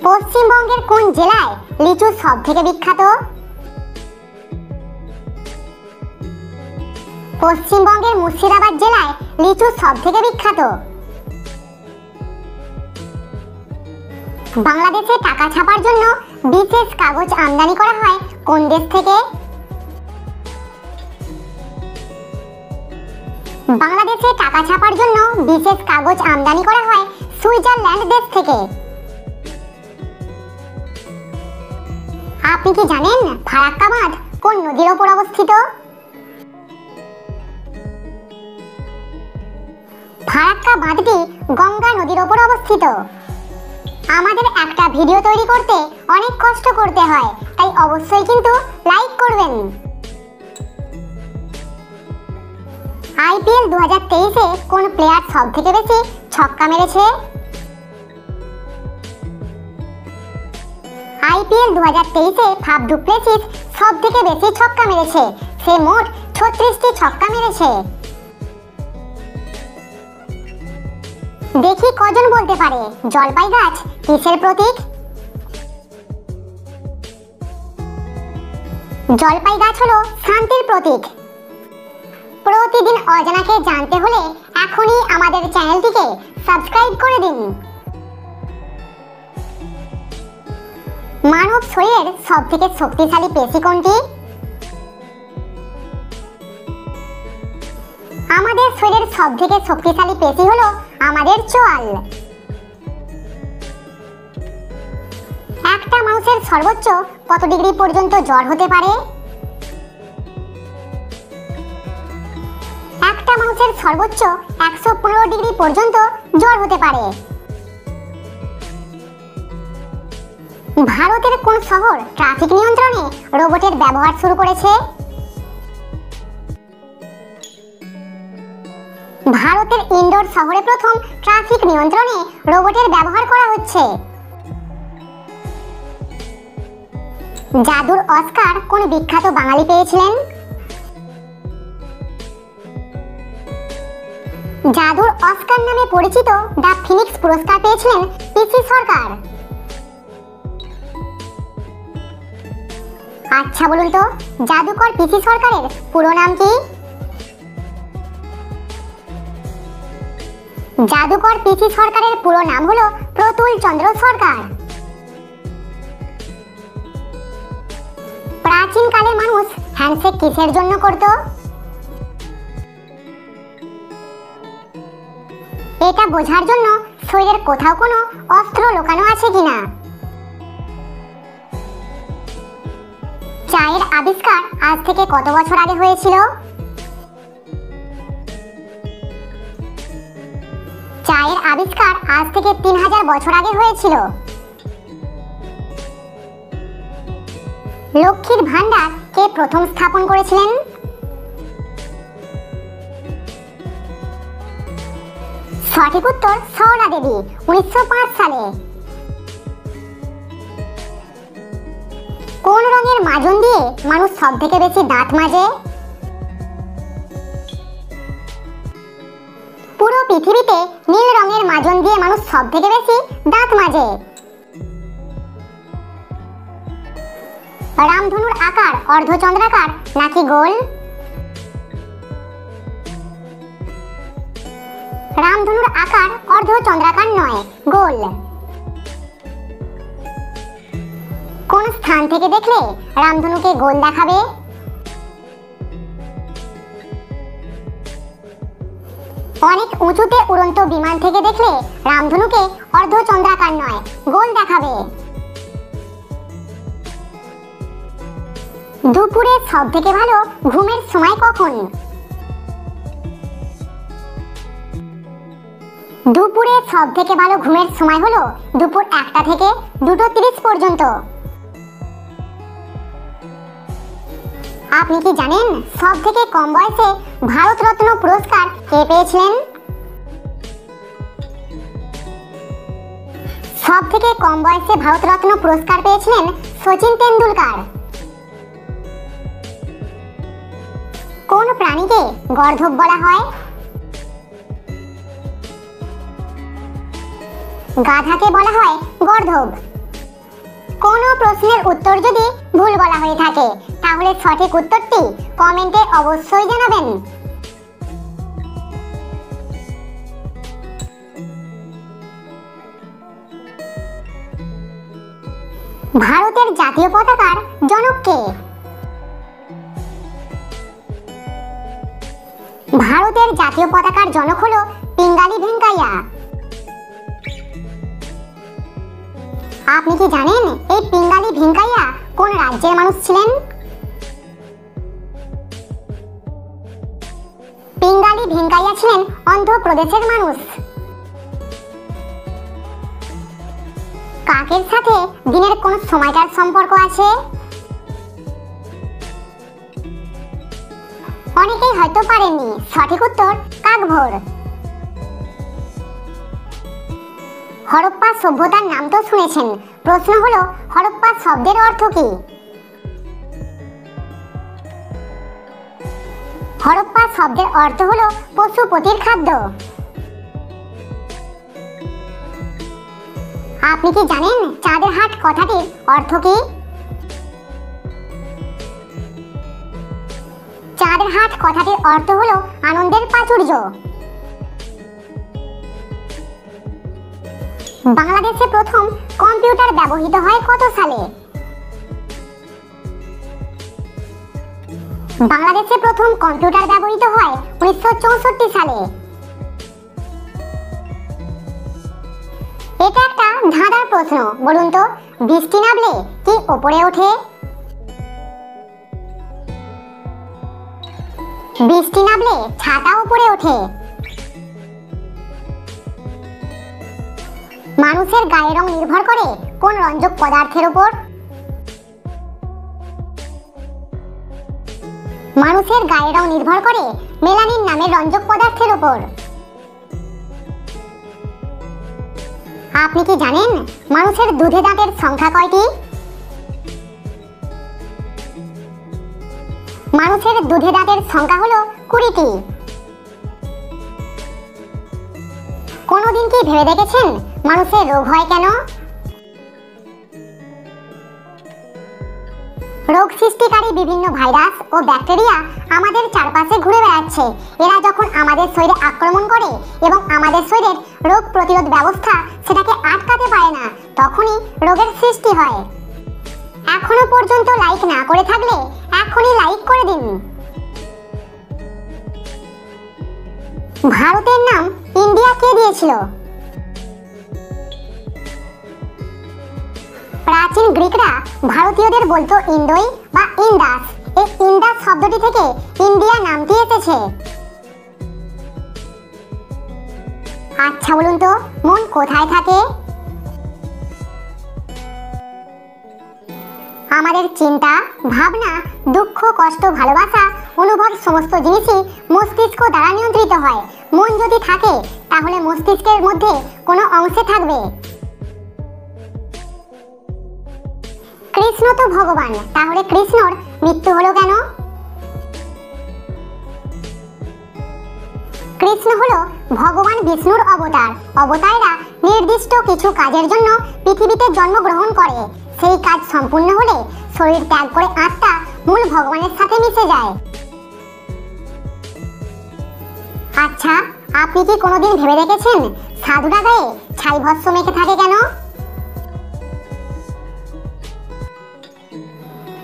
পশ্চিমবঙ্গের কোন জেলায় লিচু সবথেকে বিখ্যাত? পশ্চিমবঙ্গের মুর্শিদাবাদ জেলায় লিচু সবথেকে বিখ্যাত। বাংলাদেশে টাকা ছাপার জন্য বিশেষ কাগজ আমদানি করা হয় কোন দেশ থেকে? বাংলাদেশে টাকা ছাপার জন্য বিশেষ কাগজ আমদানি করা হয় সুইজারল্যান্ড দেশ থেকে। আপনি কি জানেন ফারাক্কা বাঁধ কোন নদীর ওপর অবস্থিত? ফারাক্কা বাঁধটি গঙ্গা নদীর ওপর অবস্থিত। আমাদের একটা ভিডিও তৈরি করতে অনেক কষ্ট করতে হয়, তাই অবশ্যই কিন্তু লাইক করবেন। আইপিএল 2023-এ কোন প্লেয়ার সবথেকে বেশি ছক্কা মেরেছে? আইপিএল 2023-এ ফাফ ডু প্লেসিস সবথেকে বেশি ছক্কা মেরেছে। সে মোট 36টি ছক্কা মেরেছে। দেখি কজন বলতে পারে জলপাই গাছ কিসের প্রতীক? জলপাই গাছ হলো শান্তির প্রতীক। প্রতিদিন অজানাকে জানতে হলে এখনই আমাদের চ্যানেলটিকে সাবস্ক্রাইব করে দিন। মানব শরীরের সবথেকে শক্তিশালী পেশি কোনটি? আমাদের শরীরের সবথেকে শক্তিশালী পেশি হলো আমাদের চোয়াল। একটা মানুষের সর্বোচ্চ কত ডিগ্রি পর্যন্ত জ্বর হতে পারে? একটা মানুষের সর্বোচ্চ 115 ডিগ্রি পর্যন্ত জ্বর হতে পারে। ভারতের কোন শহর ট্রাফিক নিয়ন্ত্রণে রোবটের ব্যবহার শুরু করেছে? ভারতের ইন্দোর শহরে প্রথম ট্রাফিক নিয়ন্ত্রণে রোবটের ব্যবহার করা হচ্ছে। জাদুর অস্কার কোন বিখ্যাত বাঙালি পেয়েছিলেন? জাদুর অস্কার নামে পরিচিত দ্য ফিনিক্স পুরস্কার পেয়েছিলেন পিসি সরকার। আচ্ছা বলুন তো, জাদুকর পিসি সরকারের পুরো নাম কি? জাদুকর পিসি সরকারের পুরো নাম হলো প্রতুল চন্দ্র সরকার। প্রাচীন কালে মানুষ হ্যান্ডশেক কিসের জন্য করত? এটা বোঝার জন্য শরীরের কোথাও কোনো অস্ত্র লুকানো আছে কিনা। চায়ের আবিষ্কার আজ থেকে কত বছর আগে হয়েছিল? চায়ের আবিষ্কার আজ থেকে 3000 বছর আগে হয়েছিল। লক্ষ্মীর ভান্ডার কে প্রথম স্থাপন করেছিলেন? সঠিক উত্তর সরলা দেবী 1905 সালে। কোন রঙের মাজন দিয়ে মানুষ সবথেকে বেশি দাঁত মাজে? পুরো পৃথিবীতে নীল রঙের মাজন দিয়ে মানুষ সবথেকে বেশি দাঁত মাজে। রামধনুর আকার অর্ধচন্দ্রাকার নাকি গোল? রামধনুর আকার অর্ধচন্দ্রাকার নয়, গোল। কোন স্থান থেকে দেখলে রামধনুকে গোল দেখাবে? অনেক উঁচুতে উড়ন্ত বিমান থেকে দেখলে রামধনুকে অর্ধচন্দ্রাকার নয়, গোল দেখাবে। দুপুরে সবথেকে ভালো ঘুমের সময় কখন? দুপুরে সবথেকে ভালো ঘুমের সময় হলো দুপুর 1টা থেকে 2:30 পর্যন্ত। আপনি কি জানেন সবথেকে কম বয়সে ভারতরত্ন পুরস্কার কে পেয়েছিলেন? সবথেকে কম বয়সে ভারতরত্ন পুরস্কার পেয়েছিলেন সচিন তেন্ডুলকার। কোন প্রাণীকে গর্ধব বলা হয়? গাধাকে বলা হয় গর্ধব। কোন প্রশ্নের উত্তর যদি ভুল বলা হয়ে থাকে তাহলে সঠিক উত্তরটি কমেন্টে অবশ্যই জানাবেন। ভারতের জাতীয় পতাকার জনক কে? ভারতের জাতীয় পতাকার জনক হলো পিঙ্গালি ভেঙ্কাইয়া। আপনি কি জানেন এই পিঙ্গালি ভেঙ্কাইয়া কোন রাজ্যের মানুষ ছিলেন? পিঙ্গালি ভেঙ্কাইয়া ছিলেন অন্ধ্রপ্রদেশের মানুষ। কাকের সাথে দিনের কোন সময়টার সম্পর্ক আছে? অনেকেই হয়তো পারেননি, সঠিক উত্তর কাকভোর। হরপ্পা সভ্যতার নাম তো শুনেছেন, প্রশ্ন হলো হরপ্পা শব্দের অর্থ কি? হরপ্পা শব্দের অর্থ হলো পশুপতির খাদ্য। আপনি কি জানেন চাঁদের হাট কথাটির অর্থ কি? চাঁদের হাট কথাটির অর্থ হলো আনন্দের প্রাচুর্য। বাংলাদেশে প্রথম কম্পিউটার ব্যবহৃত হয় কত সালে? বাংলাদেশে প্রথম কম্পিউটার ব্যবহৃত হয় 1964 সালে। এটা একটা ধাঁধার প্রশ্ন, বলুন তো বৃষ্টি নামলে কি উপরে ওঠে? বৃষ্টি নামলে ছাতা উপরে ওঠে। মানুষের গায়ের রং নির্ভর করে কোন রঞ্জক পদার্থের উপর? মানুষের গায়ের রং নির্ভর করে মেলানিন নামের রঞ্জক পদার্থের উপর। আপনি কি জানেন মানুষের দুধে দাঁতের সংখ্যা কয়টি? মানুষের দুধে দাঁতের সংখ্যা হলো 20টি। কোনদিন কি ভেবে দেখেছেন মানুষের রোগ হয় কেন? রোগ সৃষ্টিকারী বিভিন্ন ভাইরাস ও ব্যাকটেরিয়া আমাদের চারপাশে ঘুরে বেড়াচ্ছে। এরা যখন আমাদের শরীরে আক্রমণ করে এবং আমাদের শরীরের রোগ প্রতিরোধ ব্যবস্থা সেটাকে আটকাতে পারে না, তখনই রোগের সৃষ্টি হয়। এখনো পর্যন্ত লাইক না করে থাকলে এখনই লাইক করে দিন। ভারতের নাম ইন্ডিয়া কে দিয়েছিল? প্রাচীন গ্রিকরা ভারতীয়দের বলতো ইন্দোই বা ইন্দাস। এই ইন্দাস শব্দটি থেকে ইন্ডিয়া নামটি এসেছে। আচ্ছা বলুন তো মন কোথায় থাকে? আমাদের চিন্তা, ভাবনা, দুঃখ, কষ্ট, ভালোবাসা, অনুভব সমস্ত জিনিসই মস্তিষ্ক দ্বারা নিয়ন্ত্রিত হয়। মন যদি থাকে তাহলে মস্তিষ্কের মধ্যে কোনো অংশে থাকবে। কৃষ্ণ তো ভগবান, তাহলে কৃষ্ণর মৃত্যু হলো কেন? কৃষ্ণ হলো ভগবান বিষ্ণুর অবতার। অবতাররা নির্দিষ্ট কিছু কাজের জন্য পৃথিবীতে জন্মগ্রহণ করে। সেই কাজ সম্পূর্ণ হলে শরীর ত্যাগ করে আত্মা মূল ভগবানের সাথে মিশে যায়। আচ্ছা, আপনি কি কোনোদিন ভেবে দেখেছেন সাধুরা গায়ে ছাই ভস্ম মেখে থাকে কেন?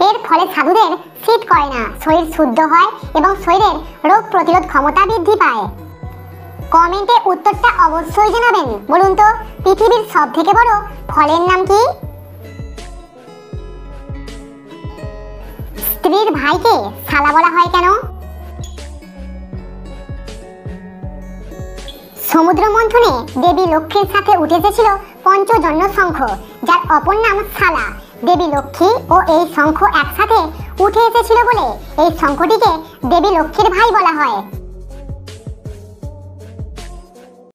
এর ফলে সাধুদের শীত করে না, শরীর শুদ্ধ হয় এবং শরীরের রোগ প্রতিরোধ ক্ষমতা বৃদ্ধি পায়। কমেন্টে উত্তরটা অবশ্যই জানাবেন। বলুন তো পৃথিবীর সবথেকে বড় ফলের নাম কি? স্ত্রীর ভাইকে শালা বলা হয় কেন? সমুদ্র মন্থনে দেবী লক্ষ্মীর সাথে উঠে এসেছিল পঞ্চজন্য শঙ্খ, যার অপর নাম শালা। দেবী লক্ষ্মী ও এই শঙ্খ একসাথে উঠে এসেছিল বলে এই শঙ্খটিকে দেবী লক্ষ্মীর ভাই বলা হয়।